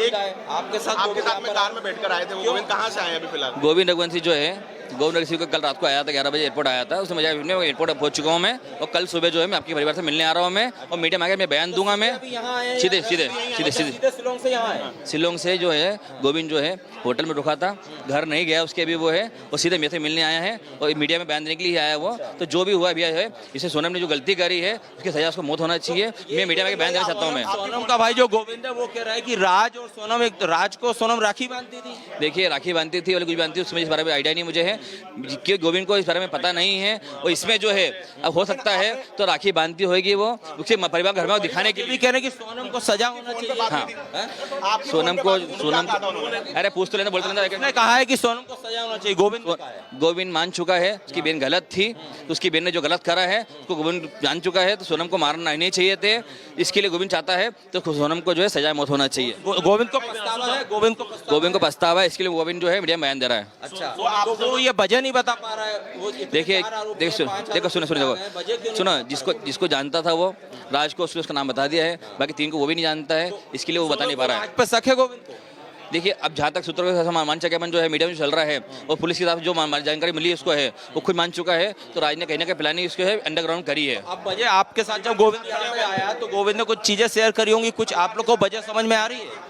आपके साथ में कार में बैठकर आए थे वो गोविंद, कहाँ से आए हैं अभी फिलहाल? गोविंद रघुवंशी जो है, गोविंद रघुवंशी को कल रात को आया था, 11 बजे एयरपोर्ट आया था। उसने मुझे एयरपोर्ट पहुंच चुका हूँ मैं, और कल सुबह जो है मैं आपके परिवार से मिलने आ रहा हूँ मैं, और मीडिया में आकर मैं बयान दूंगा मैं। सीधे शिलोंग से जो है गोविंद जो है होटल में रुका था, घर नहीं गया उसके, अभी वो है वो सीधे मेरे से मिलने आया है और मीडिया में बयान देने के लिए आया वो। तो जो भी हुआ अभी है, इसे सोनम ने जो गलती करी है उसकी सजा उसको मौत होना चाहिए। मैं मीडिया में बयान देना चाहता हूँ मैं। सोनम का भाई जो गोविंद है वो कह रहा है कि राज और सोनम, एक राज को सोनम राखी बांधती थी। देखिए, राखी बांधती थी और कुछ बांधती थी, उसमें इस बारे में आइडिया नहीं मुझे है, कि गोविंद को इस बारे में पता नहीं है। और इसमें जो है अब हो सकता है तो राखी बांधती होगी वो, उसके परिवार घर में दिखाने के लिए कह रहे हैं कि सोनम को सजा होना चाहिए। हाँ, सोनम अरे पूछ तो लेना, बोलते उसने कहा है कि सोनम को सजा होना चाहिए। गोविंद मान चुका है उसकी बहन गलत थी, तो उसकी बहन ने जो गलत करा है उसको गोविंद जान चुका है। तो सोनम को मारना नहीं चाहिए थे, इसके लिए गोविंद चाहता है तो सोनम को जो है सजा मौत होना चाहिए। गोविंद को पछतावा है, गोविंद को पछतावा है, इसके लिए गोविंद जो है मीडिया में बयान दे रहा है। अच्छा, वो ये वजह नहीं बता पा रहा है। देखो सुनो, जिसको जानता था वो राज को, उसने उसका नाम बता दिया है, बाकी 3 को वो भी नहीं जानता है, इसके लिए वो बता नहीं पा रहा है। आज पे शक है गोविंद को? देखिए, अब जहाँ तक सूत्रों के साथ मान चुका जो है मीडिया में चल रहा है, और पुलिस की तरफ जो जानकारी मिली उसको है वो खुद मान चुका है। तो राज ने कहीं ना कहीं प्लानिंग इसको है अंडरग्राउंड करी है। अब वजह आपके साथ जब गोविंद यहाँ पे आया तो गोविंद ने कुछ चीजें शेयर करी होंगी, कुछ आप लोग को वजह समझ में आ रही है?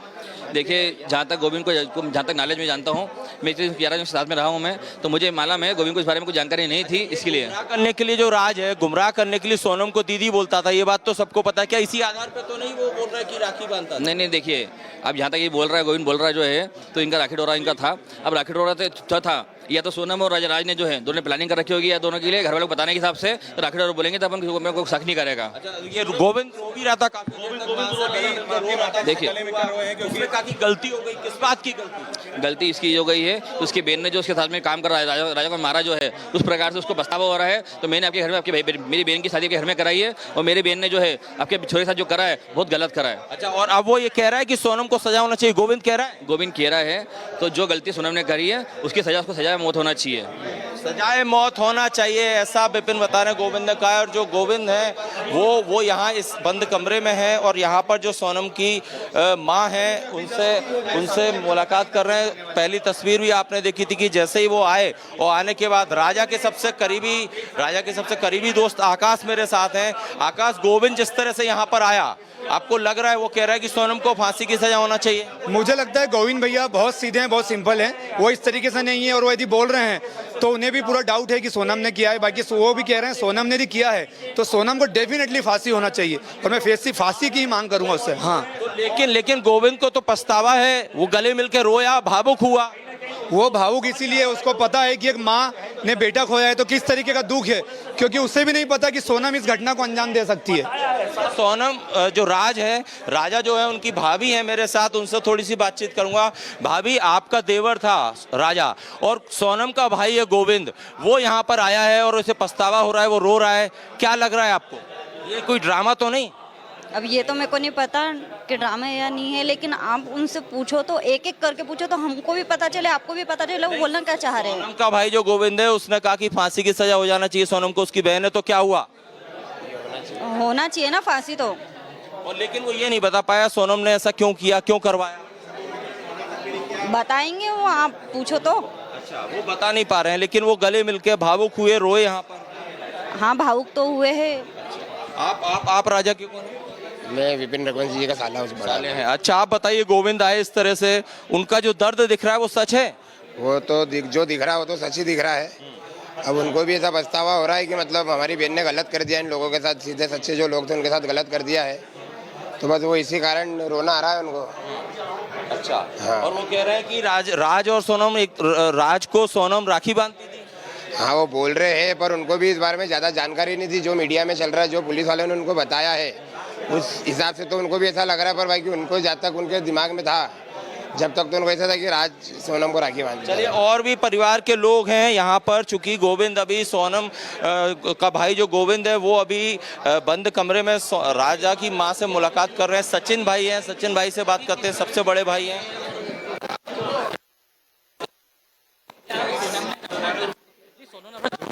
देखिए, जहाँ तक गोविंद को जहाँ तक नॉलेज में जानता हूँ, मैं 11 साथ में रहा हूँ मैं, तो मुझे मालूम है गोविंद को इस बारे में कुछ जानकारी नहीं थी। इसके लिए गुमराह करने के लिए जो राज है, गुमराह करने के लिए सोनम को दीदी बोलता था, ये बात तो सबको पता है। क्या इसी आधार पे तो नहीं वो बोल रहा है कि राखी बांधता? नहीं, देखिए, अब जहाँ तक ये बोल रहा है, गोविंद बोल रहा है जो है, तो इनका राखी डोरा इनका था। अब राखी डोरा तो था, या तो सोनम और राज ने जो है दोनों प्लानिंग कर रखी होगी, या दोनों के लिए घर वालों को बताने के हिसाब से तो राखी डोरा बोलेंगे तो अपन को शक नहीं करेगा। अच्छा, ये गोविंद रो भी रहा था काफी, देखिए उसने कहा कि गलती हो गई। किस बात की गलती इसकी हो गई है, उसकी बहन ने जो उसके साथ में काम कर रहा है, राजा को मारा जो है, उस प्रकार से उसको पछतावा हो रहा है। तो मैंने आपके घर में मेरी बहन की शादी के घर में कराई है, और मेरी बहन ने जो है आपके छोरे के साथ जो करा है बहुत गलत करा है। अच्छा, और अब वो ये कह रहा है कि सोनम को सजा होना चाहिए, गोविंद कह रहा है। तो जो गलती सोनम ने करी है उसकी सजा, उसको सजा मौत होना चाहिए। सजाए मौत होना चाहिए, ऐसा विपिन बता रहे हैं, गोविंद ने कहा है। और जो गोविंद है वो यहाँ इस बंद कमरे में है, और यहाँ पर जो सोनम की माँ है उनसे मुलाकात कर रहे हैं। पहली तस्वीर भी आपने देखी थी कि जैसे ही वो आए, और आने के बाद राजा के सबसे करीबी दोस्त आकाश मेरे साथ हैं। आकाश, गोविंद जिस तरह से यहाँ पर आया, आपको लग रहा है वो कह रहा है कि सोनम को फांसी की सजा होना चाहिए? मुझे लगता है गोविंद भैया बहुत सीधे हैं, बहुत सिंपल हैं, वो इस तरीके से नहीं है। और वो यदि बोल रहे हैं तो उन्हें भी पूरा डाउट है कि सोनम ने किया है। बाकी वो भी कह रहे हैं सोनम ने भी किया है, तो सोनम को डेफिनेटली फांसी होना चाहिए, और मैं फांसी की ही मांग करूंगा उससे। हाँ, तो लेकिन गोविंद को तो पछतावा है, वो गले मिलकर रोया, भावुक हुआ। वो भावुक इसीलिए, उसको पता है कि एक माँ ने बेटा खोया है तो किस तरीके का दुख है, क्योंकि उसे भी नहीं पता कि सोनम इस घटना को अंजाम दे सकती है। सोनम जो राज है, राजा जो है उनकी भाभी है मेरे साथ, उनसे थोड़ी सी बातचीत करूंगा। भाभी, आपका देवर था राजा, और सोनम का भाई है गोविंद, वो यहाँ पर आया है और उसे पछतावा हो रहा है, वो रो रहा है। क्या लग रहा है आपको, ये कोई ड्रामा तो नहीं? अब ये तो मेरे को नहीं पता कि ड्रामा है या नहीं है, लेकिन आप उनसे पूछो, तो एक एक करके पूछो तो हमको भी पता चले, आपको भी पता चले वो बोलना क्या चाह रहे हैं। सोनम का भाई जो गोविंद है उसने कहा कि फांसी की सजा हो जाना चाहिए सोनम को, उसकी बहन है, तो क्या हुआ? होना चाहिए ना फांसी तो। और लेकिन वो ये नहीं बता पाया सोनम ने ऐसा क्यों किया, क्यों करवाया। बताएंगे वो, आप पूछो तो। अच्छा, वो बता नहीं पा रहे हैं, लेकिन वो गले मिलके भावुक हुए, रोए यहाँ पर। हाँ, भावुक तो हुए हैं। आप राजा क्यों कौन? मैं विपिन रघुवंशी जी का साला उस बड़ा हैं। अच्छा, आप बताइए, गोविंद आए इस तरह से, उनका जो दर्द दिख रहा है वो सच है? वो तो जो दिख रहा है वो तो सच ही दिख रहा है। अब उनको भी ऐसा पछतावा हो रहा है कि मतलब हमारी बहन ने गलत कर दिया, इन लोगों के साथ, सीधे सच्चे जो लोग थे उनके साथ गलत कर दिया है, तो बस वो इसी कारण रोना आ रहा है उनको। अच्छा, हाँ। और वो कह रहे हैं कि राज और सोनम, राज को सोनम राखी बांधती थी। हाँ, वो बोल रहे हैं, पर उनको भी इस बारे में ज़्यादा जानकारी नहीं थी। जो मीडिया में चल रहा है, जो पुलिस वालों ने उनको बताया है, उस हिसाब से तो उनको भी ऐसा लग रहा है। पर भाई कि उनको जब तक उनके दिमाग में था, जब तक तो उनको ऐसा था कि राज सोनम को राखी बांधती। चलिए, और भी परिवार के लोग हैं यहाँ पर, चूंकि गोविंद अभी सोनम का भाई जो गोविंद है वो अभी बंद कमरे में राजा की माँ से मुलाकात कर रहे हैं। सचिन भाई हैं, सचिन भाई से बात करते हैं, सबसे बड़े भाई हैं।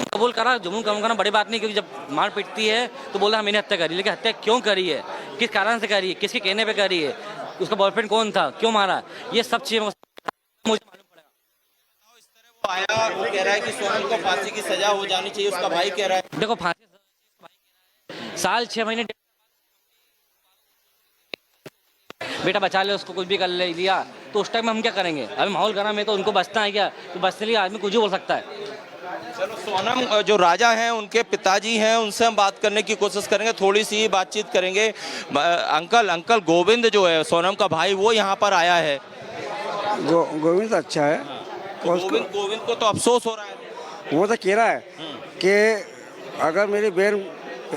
कबूल करा, जुर्म कम करना बड़ी बात नहीं, क्योंकि जब मार पिटती है तो बोलता है मैंने हत्या करी, लेकिन हत्या क्यों करी है, किस कारण से करी है, किसके कहने पे करी है, उसका बॉयफ्रेंड कौन था, क्यों मारा, ये सब चीजें मुझे मालूम पड़ेगा। वो आया, वो कह रहा है कि सोनम को फांसी की सजा हो जानी चाहिए, उसका भाई कह रहा है। देखो फांसी साल 6 महीने बेटा बचा ले, उसको कुछ भी कर ले दिया तो उस टाइम में हम क्या करेंगे? अभी माहौल गरम है तो उनको बचना है क्या? तो बचने लिए आदमी कुछ भी बोल सकता है। चलो, सोनम जो राजा हैं उनके पिताजी हैं, उनसे हम बात करने की कोशिश करेंगे, थोड़ी सी बातचीत करेंगे। अंकल गोविंद जो है सोनम का भाई, वो यहाँ पर आया है। गोविंद अच्छा है। गोविंद को तो अफसोस हो रहा है। वो तो कह रहा है कि अगर मेरी बहन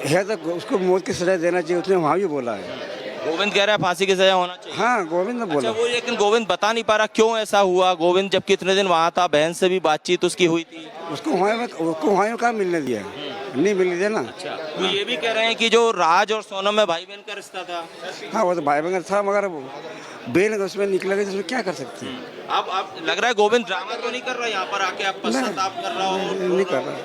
है तो उसको मौत की सजा देना चाहिए, उसने वहाँ भी बोला है। गोविंद कह रहा है फांसी की सजा होना चाहिए। हाँ, गोविंद ने बोला। अच्छा, वो लेकिन गोविंद बता नहीं पा रहा क्यों ऐसा हुआ। गोविंद जब कितने दिन वहाँ था, बहन से भी बातचीत उसकी हुई थी। उसको वहाँ में कहाँ मिलने दिया, नहीं मिलने दिया ना। अच्छा, तो ये भी कह रहे हैं कि जो राज और सोनम में भाई बहन का रिश्ता था। हाँ, वो तो भाई बहन था, मगर बहन उसमें निकलेगा तो उसमें क्या कर सकते हैं। अब लग रहा है गोविंद ड्रामा तो नहीं कर रहा यहाँ पर आके, आप पश्चाताप कर रहा हो। नहीं कर रहा,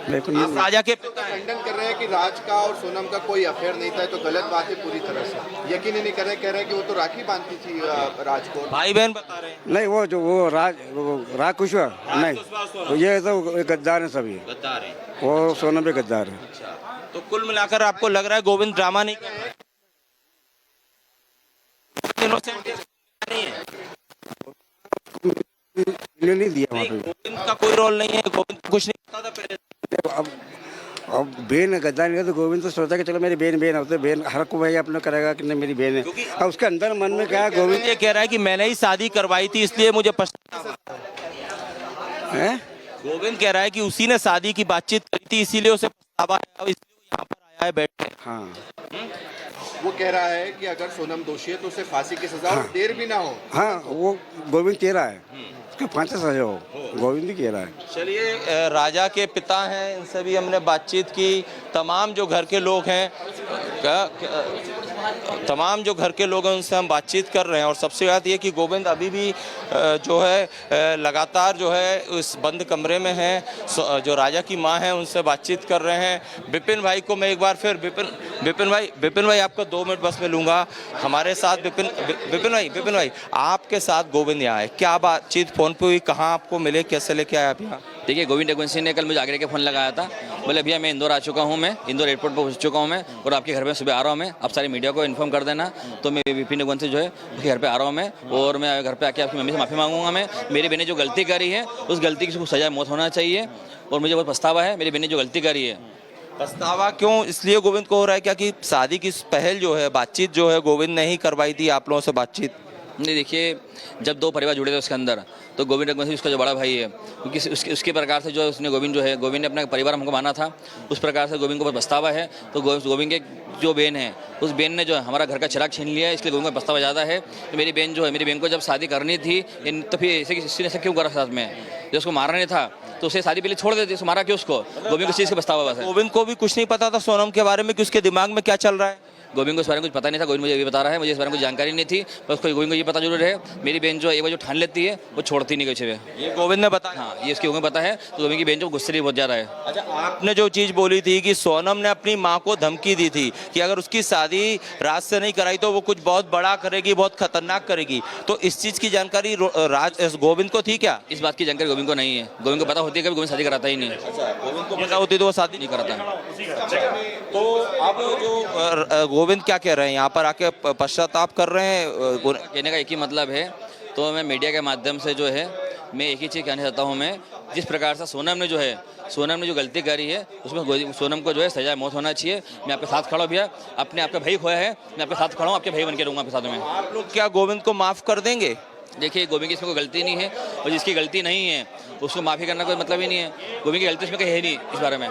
बिल्कुल आप राजा के पिता हैं। खंडन कर रहे हैं कि राज का और सोनम का कोई अफेयर नहीं था, तो गलत बात है पूरी तरह से। यकीन ही नहीं कर रहे, कह रहे हैं कि वो तो राखी बांधती थी राज को। भाई बहन बता रहे हैं। नहीं, वो राज कुशवाहा नहीं, ये तो गद्दार है सभी, गद्दार है। वो सोनम भी गद्दार है। अच्छा, तो कुल मिलाकर आपको लग रहा है गोविंद ड्रामा नहीं कर रहा है? इनोसेंट नहीं है, नहीं दिया वहाँ पे। गोविंद का कोई रोल नहीं है, गोविंद कुछ नहीं पता था पहले। अब बहन गद्दार नहीं है तो गोविंद तो सोचा कि चलो मेरी बहन है, तो बहन हर को भाई अपना करेगा कि नहीं मेरी बहन है। अब उसके अंदर मन में क्या है, गोविंद ये कह रहा है कि मैंने ही शादी करवाई थी इसलिए मुझे पछतावा है। गोविंद कह रहा है कि उसी ने शादी की बातचीत करी थी इसीलिए उसे पछतावा है, अब इसलिए वो यहाँ पर आया है बैठने। हाँ, वो कह रहा है कि अगर सोनम दोषी है तो उसे फांसी की सजा और देर भी ना हो। हाँ, वो गोविंद कह रहा है उसके फांसी सजा हो, गोविंद ही कह रहा है। चलिए, राजा के पिता हैं, इनसे भी हमने बातचीत की। तमाम जो घर के लोग हैं तमाम जो घर के लोग हैं उनसे हम बातचीत कर रहे हैं। और सबसे बात ये कि गोविंद अभी भी जो है लगातार जो है उस बंद कमरे में हैं। जो राजा की मां हैं उनसे बातचीत कर रहे हैं। विपिन भाई को मैं एक बार फिर विपिन भाई आपको 2 मिनट बस में लूँगा हमारे साथ। विपिन भाई आपके साथ गोविंद यहाँ है, क्या बातचीत फ़ोन पे हुई, कहाँ आपको मिले, कैसे लेके आए आप यहाँ? देखिए, गोविंद रघुवंशी ने कल मुझे आगरे के फ़ोन लगाया था, बोले भैया मैं इंदौर आ चुका हूँ, मैं इंदौर एयरपोर्ट पर पहुँच चुका हूँ मैं, और आपके घर में सुबह आ रहा हूँ मैं, आप सारी मीडिया को इन्फॉर्म कर देना। तो मैं विपिन रघुवंशी जो है उसके घर पे आ रहा हूँ मैं, और मैं घर पे आके आपकी मम्मी से माफ़ी मांगूंगा। मैं मेरी बहन ने जो गलती करी है उस गलती की सजा मौत होना चाहिए, और मुझे बहुत पछतावा है मेरी बहन ने जो गलती करी है। पछतावा क्यों इसलिए गोविंद को हो रहा है क्या कि शादी की पहल जो है, बातचीत जो है गोविंद ने ही करवाई थी आप लोगों से बातचीत? नहीं, देखिए, जब 2 परिवार जुड़े थे उसके अंदर, तो गोविंद रघुवंशी उसका जो बड़ा भाई है, क्योंकि उसके प्रकार से जो उसने गोविंद ने अपना परिवार हमको माना था, उस प्रकार से गोविंद को बहुत पछतावा है। तो गोविंद के जो बहन है उस बहन ने जो है हमारा घर का चिराग छीन लिया है, इसलिए गोविंद को पछतावा ज़्यादा है। तो मेरी बहन को जब शादी करनी थी तो फिर ऐसे क्यों करा साथ में, जो उसको मारना नहीं था तो उसे शादी पहले छोड़ देते, मारा क्यों उसको? गोविंद को चीज़ का पछतावा बस है। गोविंद को भी कुछ नहीं पता था सोनम के बारे में कि उसके दिमाग में क्या चल रहा है? गोविंद को इस बारे में कुछ पता नहीं था, गोविंद मुझे ये बता रहा है, मुझे इस बारे में कुछ जानकारी नहीं थी। बस गोविंद को ये पता जरूर है मेरी बहन जो एक बार जो ठान लेती है वो छोड़ती नहीं कुछ है। ये गोविंद ने बताया? हाँ, ये इसकी उम्र पता है। तो गोविंद की बहन जो गुस्से बहुत ज़्यादा है। अच्छा, आपने जो चीज़ बोली थी कि सोनम ने अपनी माँ को धमकी दी थी कि अगर उसकी शादी राज से नहीं कराई तो वो कुछ बहुत बड़ा करेगी, बहुत खतरनाक करेगी, तो इस चीज़ की जानकारी गोविंद को थी क्या? इस बात की जानकारी गोविंद को नहीं है। गोविंद को पता होती है कि गोविंद शादी कराता ही नहीं। गोविंद को पता होती तो वो शादी नहीं कराता। तो अब जो गोविंद क्या कह रहे हैं, यहाँ पर आके पश्चाताप कर रहे हैं? कहने का एक ही मतलब है, तो मैं मीडिया के माध्यम से जो है मैं एक ही चीज़ कहना चाहता हूँ, मैं जिस प्रकार से सोनम ने जो गलती करी है उसमें सोनम को जो है सजा मौत होना चाहिए। मैं आपके साथ खड़ा हूँ भैया, आपने आपका भाई खोया है, मैं आपके साथ खड़ा हूँ, आपके भाई बन के रहूँगा आपके साथ में। आप लोग क्या गोविंद को माफ़ कर देंगे? देखिए, गोविंद की इसमें कोई गलती नहीं है, और जिसकी गलती नहीं है उसको माफ़ी करना कोई मतलब ही नहीं है। गोविंद की गलती इसमें कहीं है नहीं इस बारे में।